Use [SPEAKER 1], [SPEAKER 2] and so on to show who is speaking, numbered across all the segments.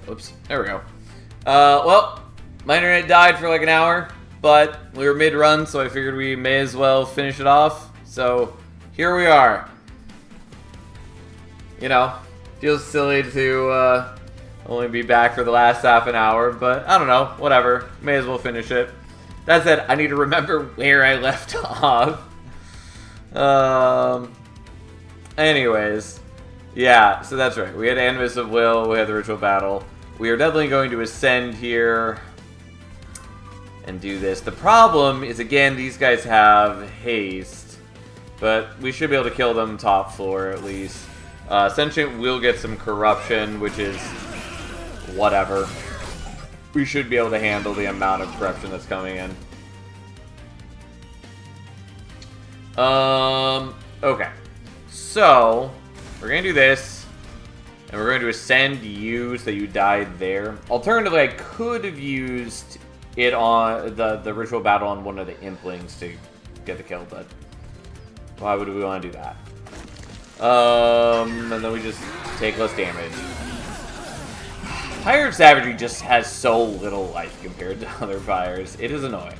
[SPEAKER 1] Whoops. There we go. Well, my internet died for like an hour, but we were mid-run, so I figured we may as well finish it off. So, here we are. You know, feels silly to only be back for the last half an hour, but I don't know, whatever. May as well finish it. That said, I need to remember where I left off. Anyways, yeah, so that's right. We had Animus of Will, we had the Ritual Battle. We are definitely going to ascend here and do this. The problem is, again, these guys have haste, but we should be able to kill them top floor at least. Sentient will get some corruption, which is whatever. We should be able to handle the amount of corruption that's coming in. Okay. So, we're going to do this, and we're going to ascend you so you died there. Alternatively, I could have used it on the Ritual Battle on one of the Implings to get the kill, but why would we want to do that? And then we just take less damage. Pyre of Savagery just has so little life compared to other Pyres. It is annoying.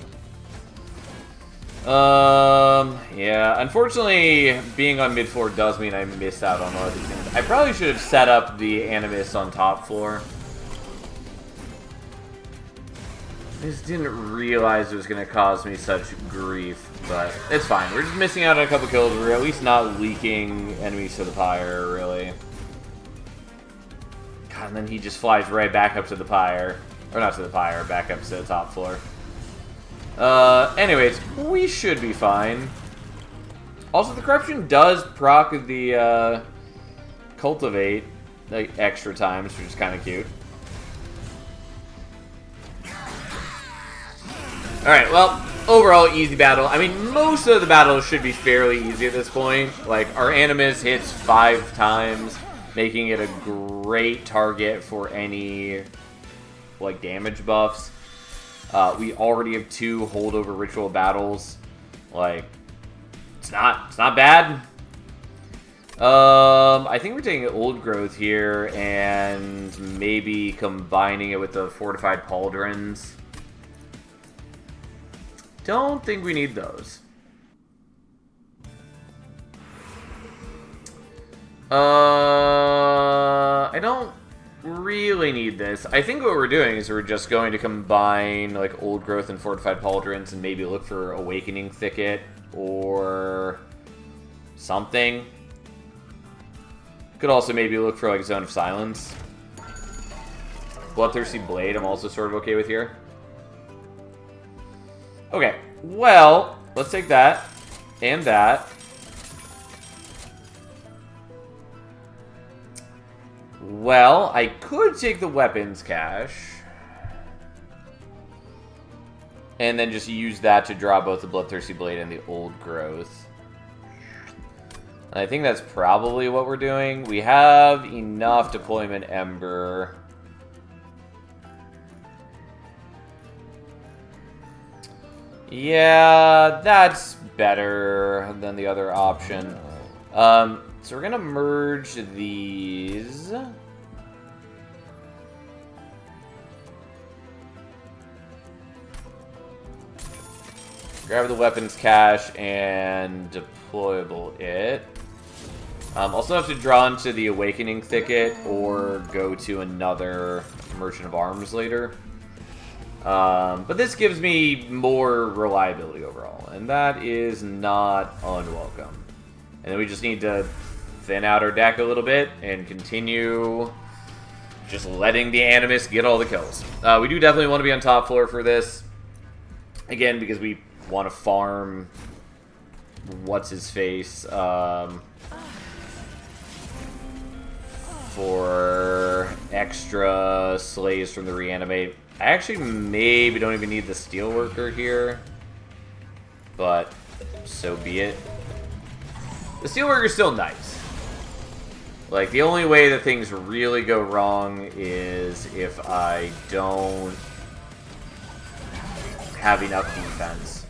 [SPEAKER 1] Yeah, unfortunately, being on mid-floor does mean I miss out on all of these things. I probably should have set up the Animus on top floor. I just didn't realize it was going to cause me such grief, but it's fine. We're just missing out on a couple kills. We're at least not leaking enemies to the Pyre, really. God, and then he just flies right back up to the Pyre. Or not to the Pyre, back up to the top floor. Anyways, we should be fine. Also, the Corruption does proc the, Cultivate, like, extra times, which is kind of cute. Alright, well, overall, easy battle. I mean, most of the battles should be fairly easy at this point. Like, our Animus hits 5 times, making it a great target for any, like, damage buffs. We already have 2 holdover Ritual Battles. Like, it's not bad. I think we're taking Old Growth here and maybe combining it with the Fortified Pauldrons. Don't think we need those. I don't really need this. I think what we're doing is we're just going to combine like Old Growth and Fortified Pauldrons and maybe look for Awakening Thicket or something. Could also maybe look for like Zone of Silence. Bloodthirsty Blade I'm also sort of okay with here. Okay, well, let's take that and that. Well, I could take the weapons cache and then just use that to draw both the Bloodthirsty Blade and the Old Growth. And I think that's probably what we're doing. We have enough Deployment Ember. Yeah, that's better than the other option. So we're gonna merge these. Grab the weapons cache and deployable it. Also have to draw into the Awakening Thicket or go to another Merchant of Arms later. But this gives me more reliability overall, and that is not unwelcome. And then we just need to thin out our deck a little bit and continue just letting the Animus get all the kills. We do definitely want to be on top floor for this. Again, because we want to farm what's-his-face for extra slays from the Reanimate. I actually maybe don't even need the Steelworker here, but so be it. The Steelworker's still nice. Like, the only way that things really go wrong is if I don't have enough defense.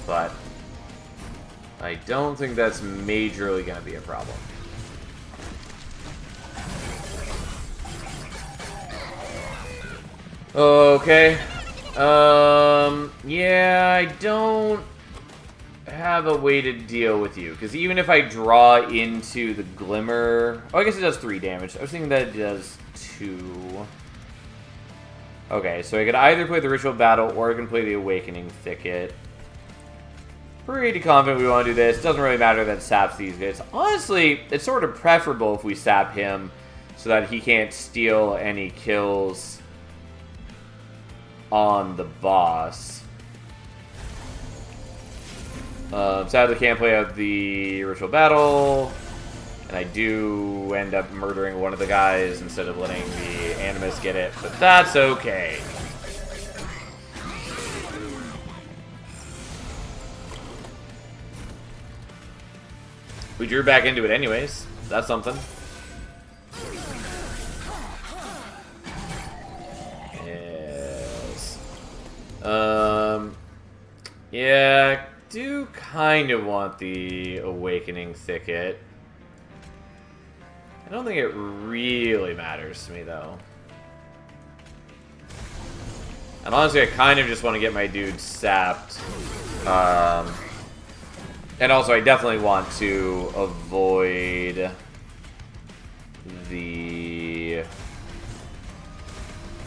[SPEAKER 1] But I don't think that's majorly going to be a problem. Okay. Yeah, I don't have a way to deal with you. Because even if I draw into the Glimmer... Oh, I guess it does 3 damage. I was thinking that it does 2. Okay, so I could either play the Ritual Battle or I can play the Awakening Thicket. Pretty confident we want to do this. Doesn't really matter that it saps these guys. Honestly, it's sort of preferable if we sap him so that he can't steal any kills on the boss. Sadly, can't play out the Ritual Battle. And I do end up murdering one of the guys instead of letting the Animus get it. But that's okay. We drew back into it anyways. That's something. Yes. Yeah, I do kind of want the Awakening Thicket. I don't think it really matters to me, though. And honestly, I kind of just want to get my dude sapped. And also, I definitely want to avoid the...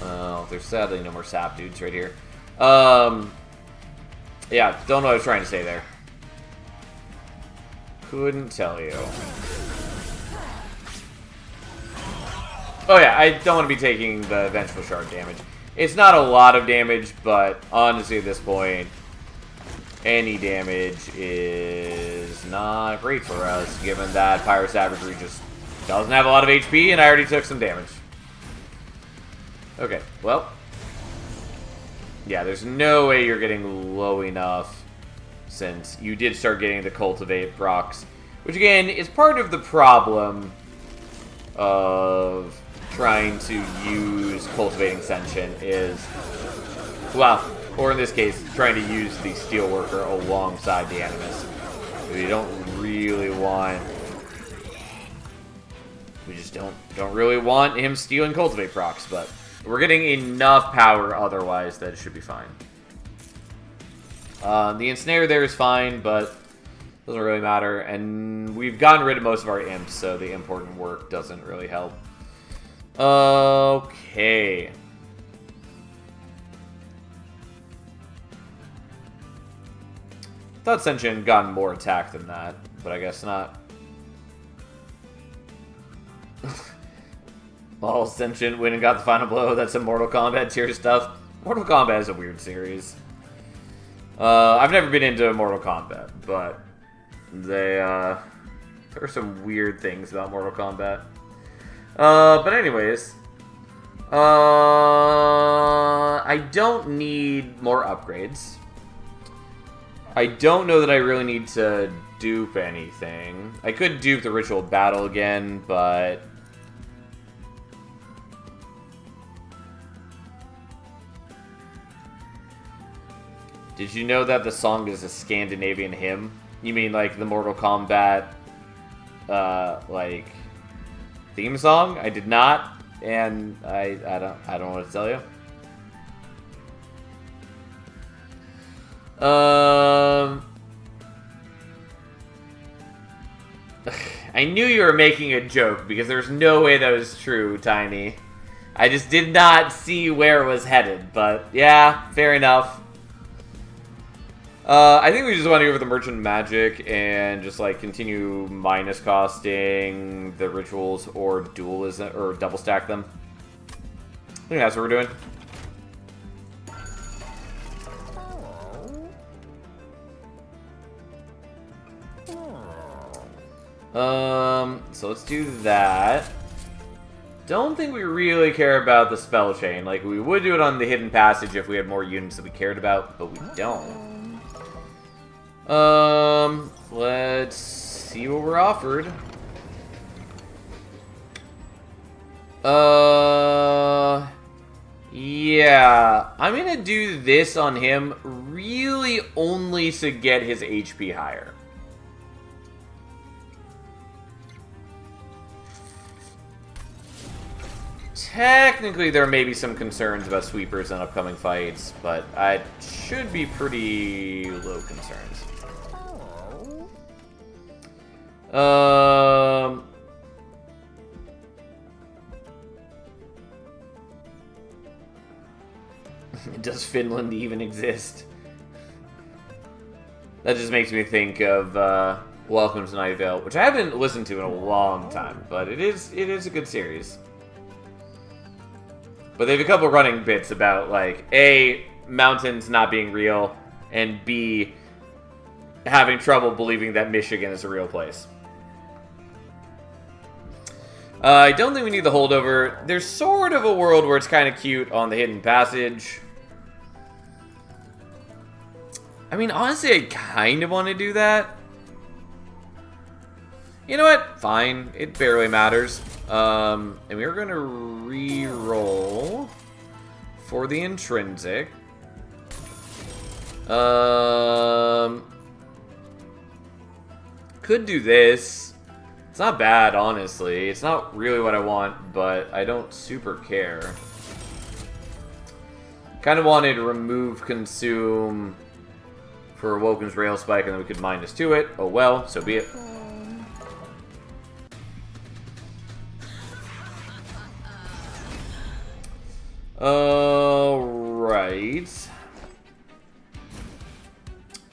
[SPEAKER 1] Oh, there's sadly no more sap dudes right here. Yeah, don't know what I was trying to say there. Couldn't tell you. Oh yeah, I don't want to be taking the Vengeful Shard damage. It's not a lot of damage, but honestly at this point, any damage is not great for us, given that Pyro Savagery just doesn't have a lot of HP, and I already took some damage. Okay, well. Yeah, there's no way you're getting low enough, since you did start getting the Cultivate procs, which again, is part of the problem of trying to use Cultivating Sentient is, well, or in this case, trying to use the Steelworker alongside the Animus. We don't really want... We just don't really want him stealing Cultivate procs, but we're getting enough power otherwise that it should be fine. The Ensnare there is fine, but doesn't really matter. And we've gotten rid of most of our imps, so the important work doesn't really help. Okay. Thought Sentient gotten more attack than that, but I guess not. All Sentient win and got the final blow. That's some Mortal Kombat tier stuff. Mortal Kombat is a weird series. I've never been into Mortal Kombat, but there are some weird things about Mortal Kombat. But anyways, I don't need more upgrades. I don't know that I really need to dupe anything. I could dupe the Ritual Battle again, but... Did you know that the song is a Scandinavian hymn? You mean like the Mortal Kombat, like, theme song? I did not, and I don't know what to tell you. I knew you were making a joke because there's no way that was true, Tiny. I just did not see where it was headed, but yeah, fair enough. I think we just want to go for the Merchant Magic and just like continue minus costing the rituals or dualism or double stack them. I think that's what we're doing. So let's do that. Don't think we really care about the spell chain. Like, we would do it on the hidden passage if we had more units that we cared about, but we don't. Let's see what we're offered. Yeah, I'm gonna do this on him really only to get his HP higher. technically there may be some concerns about sweepers in upcoming fights, but I should be pretty low concerns. Does Finland even exist? That just makes me think of Welcome to Night Vale, which I haven't listened to in a long time, but it is a good series. But they have a couple running bits about, like, A, mountains not being real, and B, having trouble believing that Michigan is a real place. I don't think we need the holdover. There's sort of a world where it's kind of cute on the hidden passage. I mean, honestly, I kind of want to do that. You know what? Fine. It barely matters. And we are going to re-roll for the intrinsic. Could do this. It's not bad, honestly. It's not really what I want, but I don't super care. Kind of wanted to remove consume for Woken's Rail Spike, and then we could -2 it. Oh well, so be it. Alright.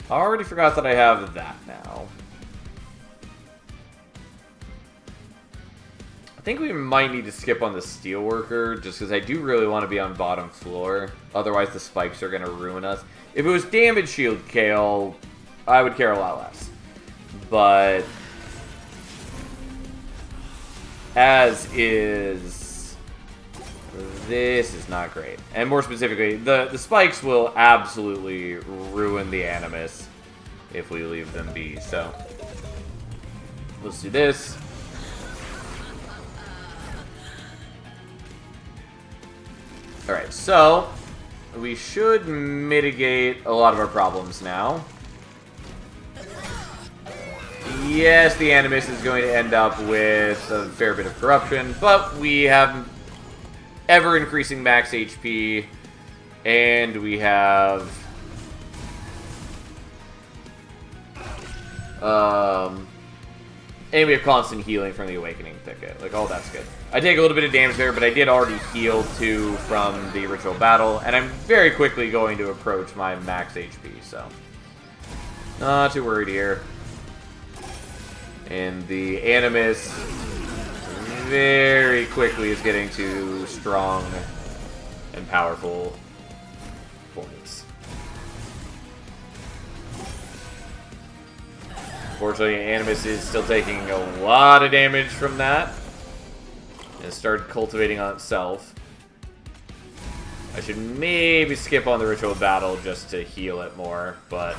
[SPEAKER 1] I already forgot that I have that now. I think we might need to skip on the Steelworker, just because I do really want to be on bottom floor. Otherwise, the spikes are going to ruin us. If it was Damage Shield Kale, I would care a lot less. But as is, this is not great. And more specifically, the spikes will absolutely ruin the Animus if we leave them be. So let's do this. Alright, so we should mitigate a lot of our problems now. Yes, the Animus is going to end up with a fair bit of corruption, but we have ever-increasing max HP, and we have constant healing from the Awakening Thicket. Like, all that's good. I take a little bit of damage there, but I did already heal 2 from the Ritual Battle, and I'm very quickly going to approach my max HP, so not too worried here. And the Animus very quickly is getting to strong and powerful points. Unfortunately, Animus is still taking a lot of damage from that. And started cultivating on itself. I should maybe skip on the Ritual Battle just to heal it more, but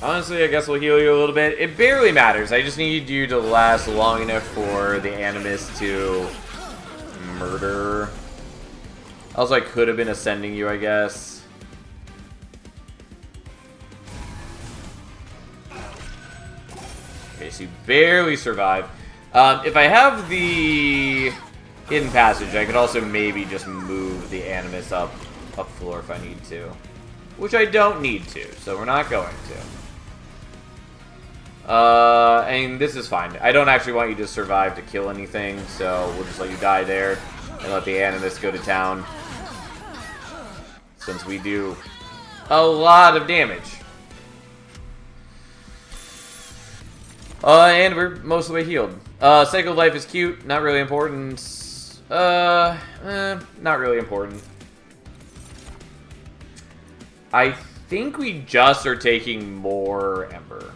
[SPEAKER 1] honestly, I guess we'll heal you a little bit. It barely matters. I just need you to last long enough for the Animus to murder. Also, I could have been ascending you, I guess. Okay, so you barely survive. If I have the hidden passage, I could also maybe just move the Animus up floor if I need to. Which I don't need to, so we're not going to. And this is fine. I don't actually want you to survive to kill anything, so we'll just let you die there and let the Animus go to town. Since we do a lot of damage. And we're most of the way healed. Cycle of Life is cute, not really important. Not really important. I think we just are taking more Ember.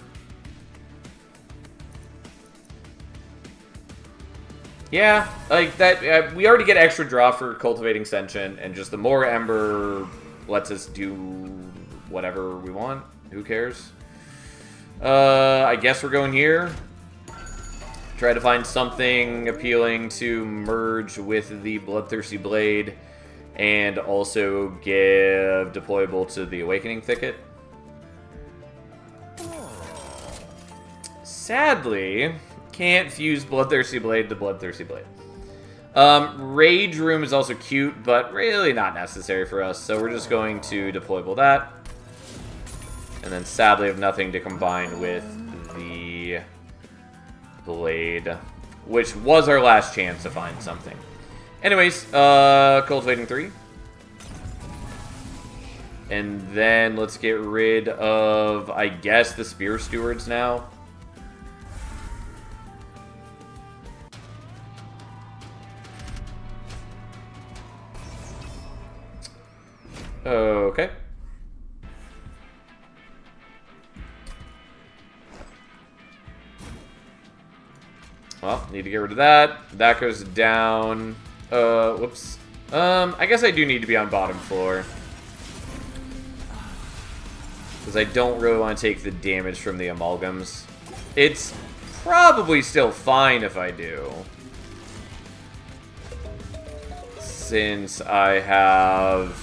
[SPEAKER 1] Yeah, like that. We already get extra draw for Cultivating Sentient, and just the more Ember lets us do whatever we want. Who cares? I guess we're going here. Try to find something appealing to merge with the Bloodthirsty Blade. and also give deployable to the Awakening Thicket. Sadly, can't fuse Bloodthirsty Blade to Bloodthirsty Blade. Rage Room is also cute, but really not necessary for us, so we're just going to deployable that. And then sadly have nothing to combine with the Blade, which was our last chance to find something. Anyways, Cultivating 3. And then let's get rid of, I guess, the Spear Stewards now. Okay. Well, need to get rid of that. That goes down. Whoops. I guess I do need to be on bottom floor. Because I don't really want to take the damage from the amalgams. It's probably still fine if I do. Since I have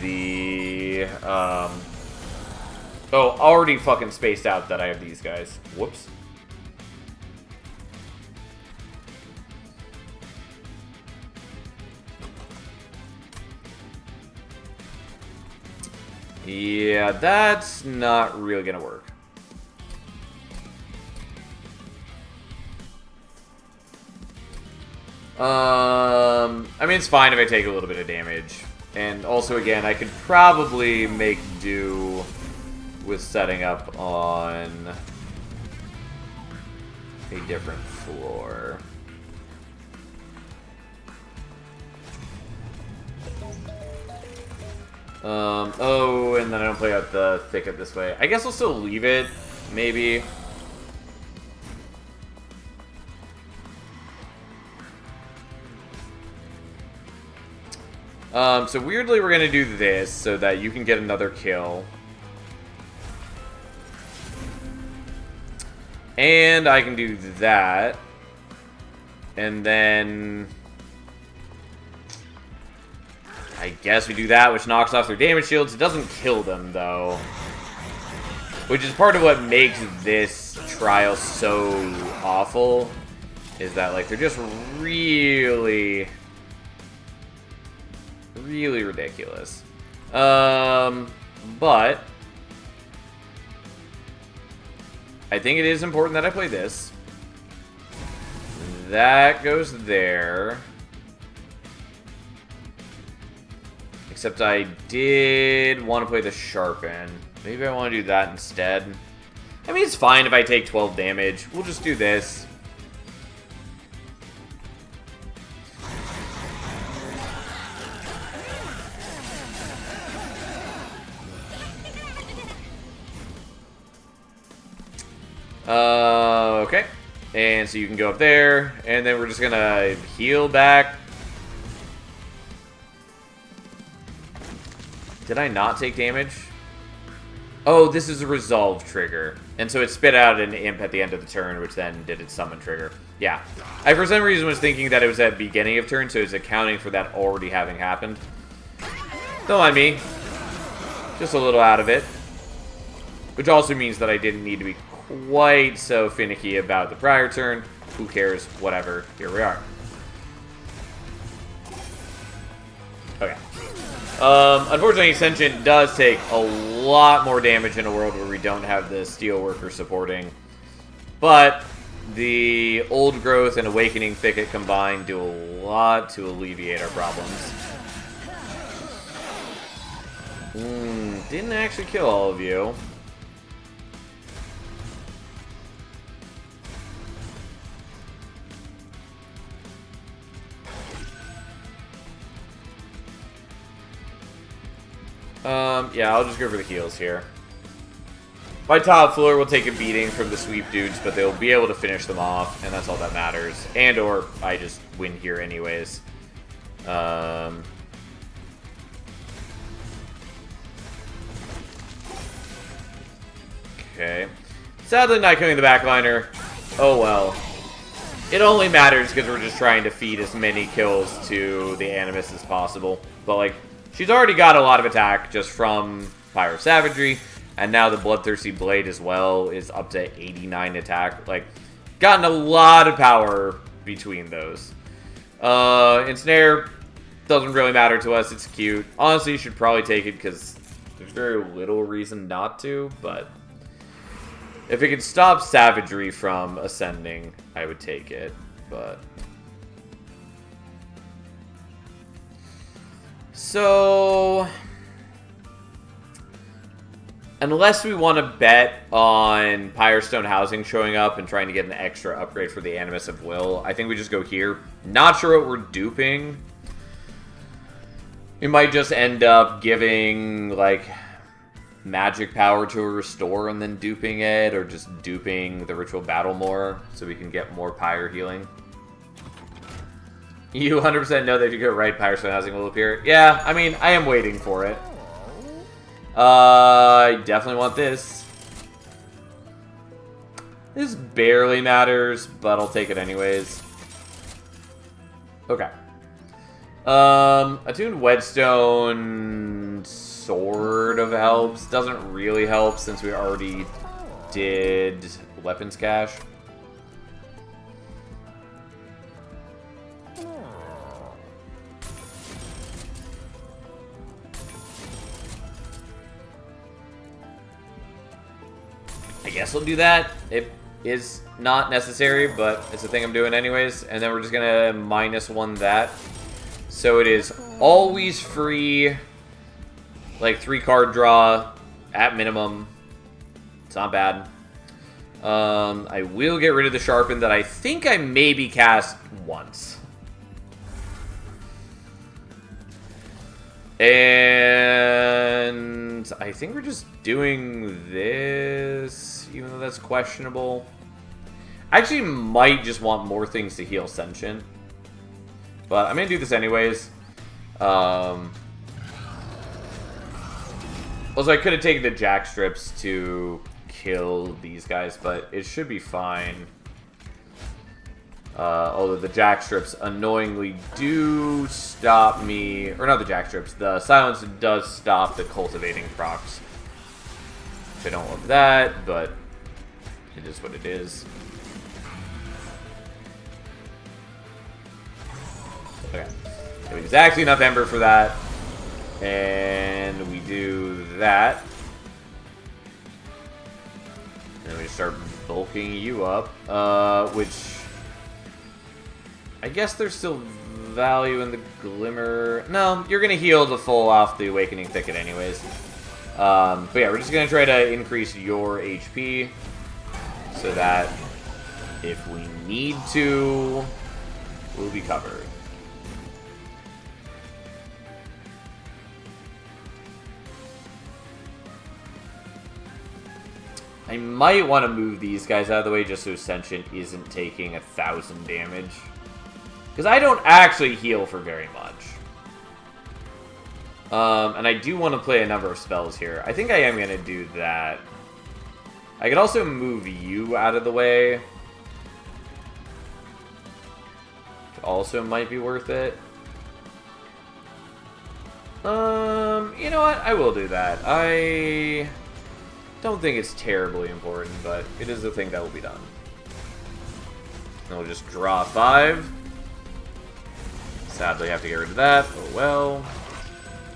[SPEAKER 1] the, oh, already fucking spaced out that I have these guys. Whoops. Yeah, that's not really gonna work. I mean, it's fine if I take a little bit of damage. And also, again, I could probably make do with setting up on a different floor. Oh, and then I don't play out the thicket this way. I guess I'll still leave it, maybe. So weirdly we're gonna do this so that you can get another kill. And I can do that. And then I guess we do that, which knocks off their damage shields. It doesn't kill them, though. Which is part of what makes this trial so awful. Is that, like, they're just really ridiculous. But I think it is important that I play this. That goes there. Except I did want to play the Sharpen. Maybe I want to do that instead. I mean, it's fine if I take 12 damage. We'll just do this. Okay. And so you can go up there, and then we're just gonna heal back. Did I not take damage? Oh, this is a resolve trigger. And so it spit out an imp at the end of the turn, which then did its summon trigger. Yeah. I, for some reason, was thinking that it was at the beginning of turn, so it's accounting for that already having happened. Don't mind me. Just a little out of it. Which also means that I didn't need to be quite so finicky about the prior turn. Who cares? Whatever. Here we are. Okay. Unfortunately, Ascension does take a lot more damage in a world where we don't have the Steelworker supporting. But the Old Growth and Awakening Thicket combined do a lot to alleviate our problems. Didn't actually kill all of you. Yeah, I'll just go for the heals here. My top floor will take a beating from the sweep dudes, but they'll be able to finish them off, and that's all that matters. And or I just win here anyways. Okay. Sadly not killing the backliner. Oh well. It only matters because we're just trying to feed as many kills to the Animus as possible. But, like, she's already got a lot of attack just from Pyro Savagery. And now the Bloodthirsty Blade as well is up to 89 attack. Like, gotten a lot of power between those. Ensnare doesn't really matter to us. It's cute. Honestly, you should probably take it because there's very little reason not to. But if it could stop Savagery from ascending, I would take it. But so unless we want to bet on Pyrostone Housing showing up and trying to get an extra upgrade for the Animus of Will, I think we just go here. Not sure what we're duping. We might just end up giving, like, magic power to a restore and then duping it, or just duping the Ritual Battle more so we can get more Pyre healing. You 100% know that if you go right, Pyrostone Housing will appear. Yeah, I mean, I am waiting for it. I definitely want this. This barely matters, but I'll take it anyways. Okay. Attuned Whetstone sort of helps. Doesn't really help since we already did Weapons Cache. I guess we'll do that. It is not necessary, but it's a thing I'm doing anyways. And then we're just gonna -1 that. So it is always free, like 3-card draw at minimum. It's not bad. I will get rid of the Sharpen that I think I maybe cast once. And I think we're just doing this, even though that's questionable. I actually might just want more things to heal Sentient. But I'm going to do this anyways. Also, I could have taken the Jack Strips to kill these guys, but it should be fine. Although the Jack Strips annoyingly do stop me, or not the Jack Strips, the Silence does stop the Cultivating procs. Which I don't love that, but it is what it is. Okay, so we use actually enough Ember for that, and we do that. And then we just start bulking you up, which I guess there's still value in the Glimmer. No, you're going to heal the full off the Awakening Thicket anyways. But yeah, we're just going to try to increase your HP so that if we need to, we'll be covered. I might want to move these guys out of the way just so Sentient isn't taking 1,000 damage. Because I don't actually heal for very much. And I do want to play a number of spells here. I think I am going to do that. I could also move you out of the way. Which also might be worth it. You know what? I will do that. I don't think it's terribly important, but it is a thing that will be done. And we'll just draw 5. Sadly, I have to get rid of that. Oh well.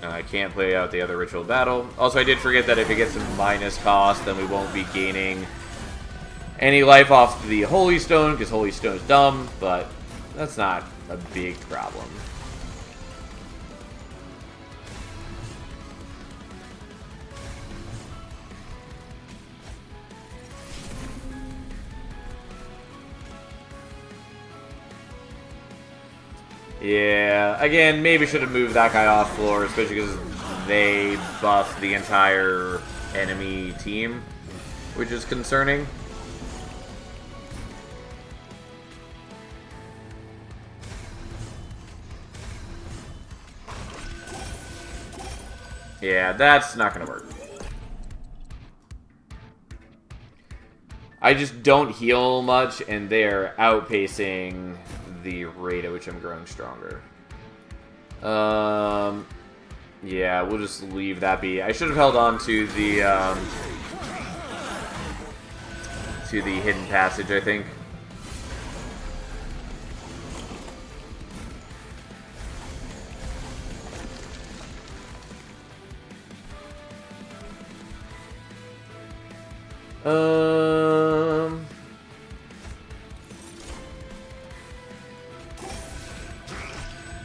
[SPEAKER 1] I can't play out the other Ritual Battle. Also, I did forget that if it gets a minus cost, then we won't be gaining any life off the Holy Stone, because Holy Stone is dumb, but that's not a big problem. Yeah, again, maybe should have moved that guy off floor, especially because they buff the entire enemy team, which is concerning. Yeah, that's not going to work. I just don't heal much, and they're outpacing the rate at which I'm growing stronger. Yeah, we'll just leave that be. I should have held on to the hidden passage, I think.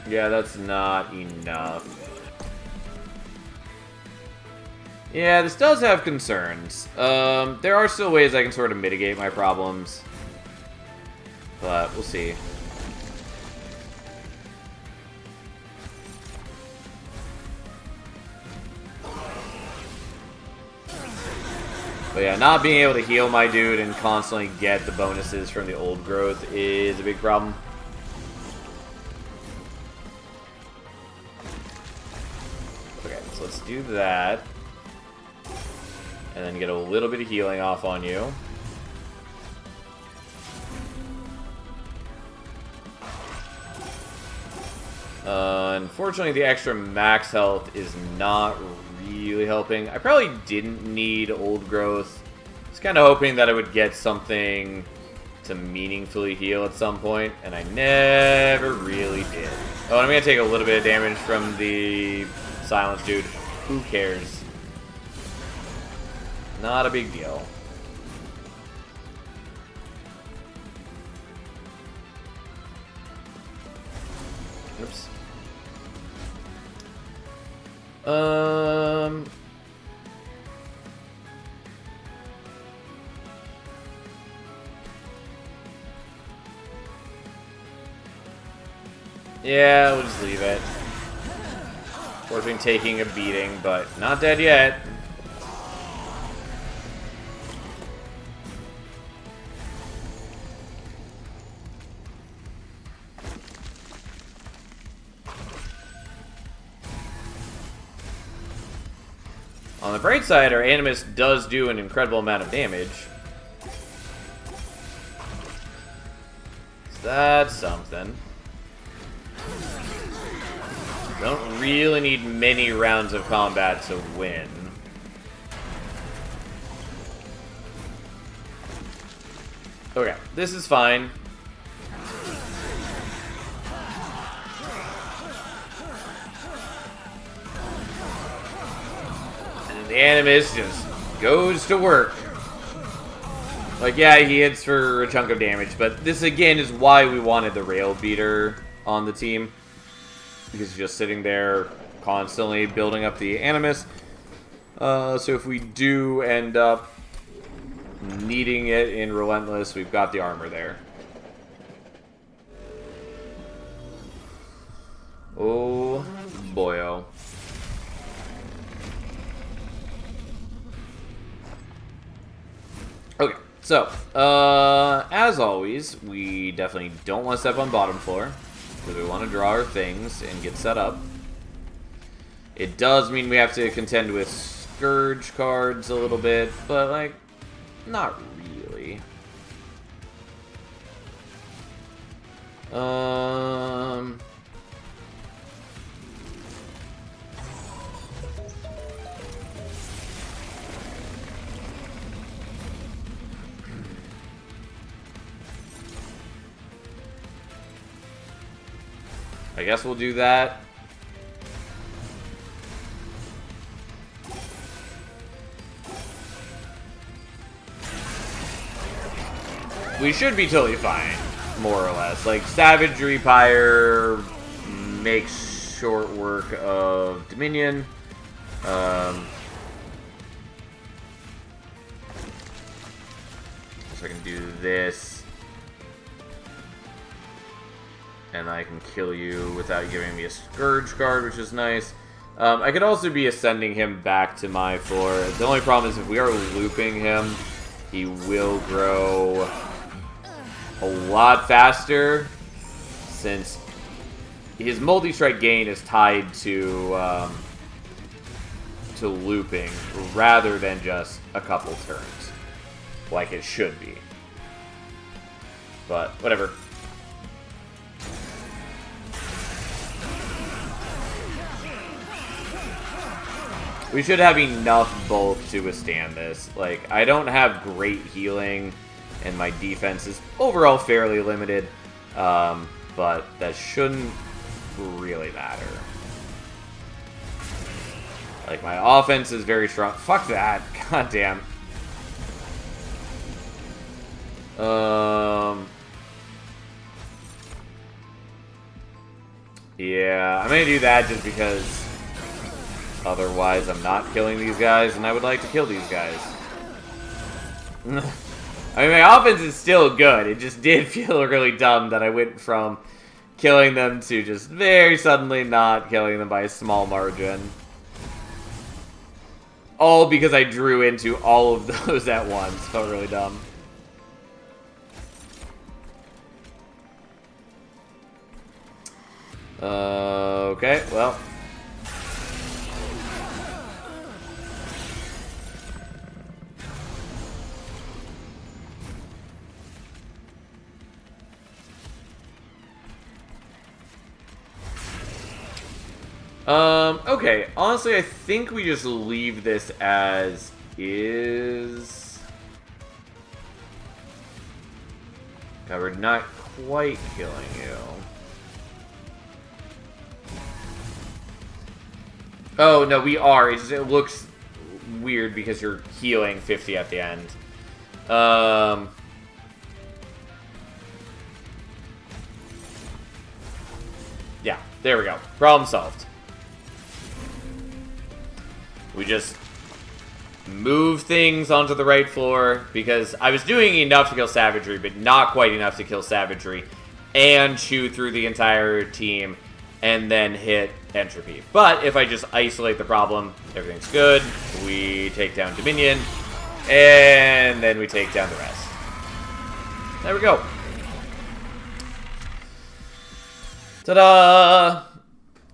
[SPEAKER 1] Yeah, that's not enough. Yeah, this does have concerns. There are still ways I can sort of mitigate my problems. But we'll see. But yeah, not being able to heal my dude and constantly get the bonuses from the old growth is a big problem. Okay, so let's do that. And then get a little bit of healing off on you. Unfortunately, the extra max health is not really helping. I probably didn't need old growth. I was kind of hoping that I would get something to meaningfully heal at some point, and I never really did. Oh, and I'm going to take a little bit of damage from the silence dude. Who cares? Not a big deal. Oops. Yeah, we'll just leave it. We've been taking a beating, but not dead yet. On the bright side, our Animus does do an incredible amount of damage. So that's something. Don't really need many rounds of combat to win. Okay, this is fine. The Animus just goes to work. Like, yeah, he hits for a chunk of damage, but this, again, is why we wanted the Rail Beater on the team. Because he's just sitting there constantly building up the Animus. So if we do end up needing it in Relentless, we've got the armor there. Oh, boyo. Okay, so, as always, we definitely don't want to step on bottom floor, because we want to draw our things and get set up. It does mean we have to contend with Scourge cards a little bit, but, like, not really. I guess we'll do that. We should be totally fine, more or less. Like, Savagery Pyre makes short work of Dominion. So I can do this. And I can kill you without giving me a Scourge card, which is nice. I could also be ascending him back to my floor. The only problem is if we are looping him, he will grow a lot faster, since his multi-strike gain is tied to looping rather than just a couple turns. like it should be. But, whatever. We should have enough bulk to withstand this. Like, I don't have great healing, and my defense is overall fairly limited, but that shouldn't really matter. Like, my offense is very strong. Fuck that. God damn. Yeah, I'm gonna do that just because otherwise I'm not killing these guys, and I would like to kill these guys. I mean, my offense is still good. It just did feel really dumb that I went from killing them to just very suddenly not killing them by a small margin. All because I drew into all of those at once. Felt really dumb. Okay, well. Okay, honestly, I think we just leave this as is. God, we're not quite killing you. Oh, no, we are. It looks weird because you're healing 50 at the end. Yeah, there we go. Problem solved. We just move things onto the right floor because I was doing enough to kill Savagery, but not quite enough to kill Savagery and chew through the entire team and then hit Entropy. But if I just isolate the problem, everything's good. We take down Dominion, and then we take down the rest. There we go. Ta-da!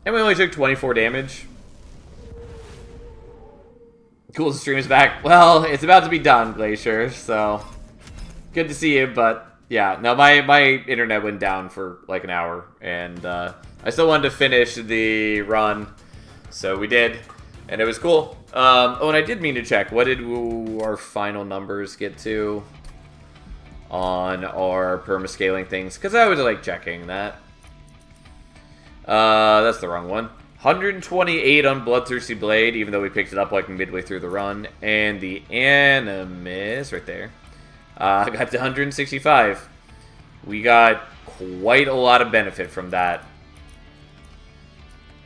[SPEAKER 1] And we only took 24 damage. Cool, the stream is back. Well, it's about to be done, Glacier, so good to see you, but yeah, no, my internet went down for like an hour, and I still wanted to finish the run, so we did, and it was cool. Oh, and I did mean to check, what did our final numbers get to on our permascaling things? Because I was like checking that. That's the wrong one. 128 on Bloodthirsty Blade, even though we picked it up like midway through the run. And the Animus, right there, got to 165. We got quite a lot of benefit from that.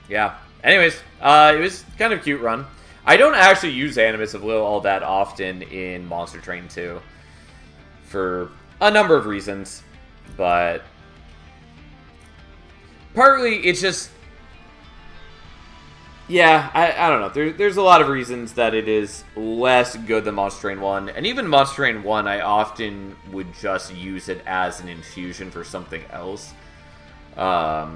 [SPEAKER 1] Yeah. Anyways, it was kind of a cute run. I don't actually use Animus of Will all that often in Monster Train 2. For a number of reasons. But partly, it's just... Yeah, I don't know. There's a lot of reasons that it is less good than Monster Train 1. And even Monster Train 1, I often would just use it as an infusion for something else. Because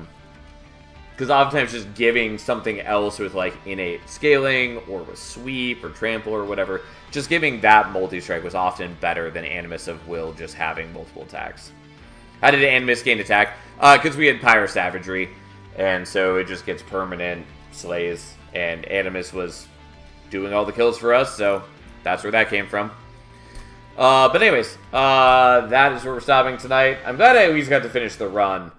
[SPEAKER 1] oftentimes just giving something else with, like, innate scaling, or with sweep, or trample, or whatever, just giving that multi-strike was often better than Animus of Will just having multiple attacks. How did Animus gain attack? Because we had Pyro Savagery, and so it just gets permanent slays, and Animus was doing all the kills for us, so that's where that came from. But anyways, that is where we're stopping tonight. I'm glad I at least got to finish the run.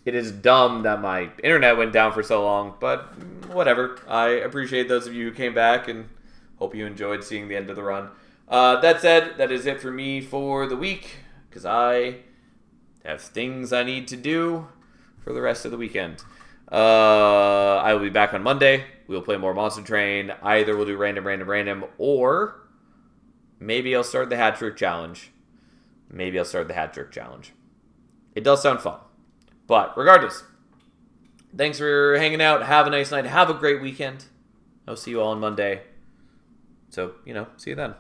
[SPEAKER 1] It is dumb that my internet went down for so long, but whatever. I appreciate those of you who came back, and hope you enjoyed seeing the end of the run. That said, that is it for me for the week, because I have things I need to do for the rest of the weekend. I will be back on Monday. We'll play more Monster Train. Either we'll do random, or maybe I'll start the Hat Trick Challenge. It does sound fun. But regardless, thanks for hanging out. Have a nice night. Have a great weekend. I'll see you all on Monday. So, see you then.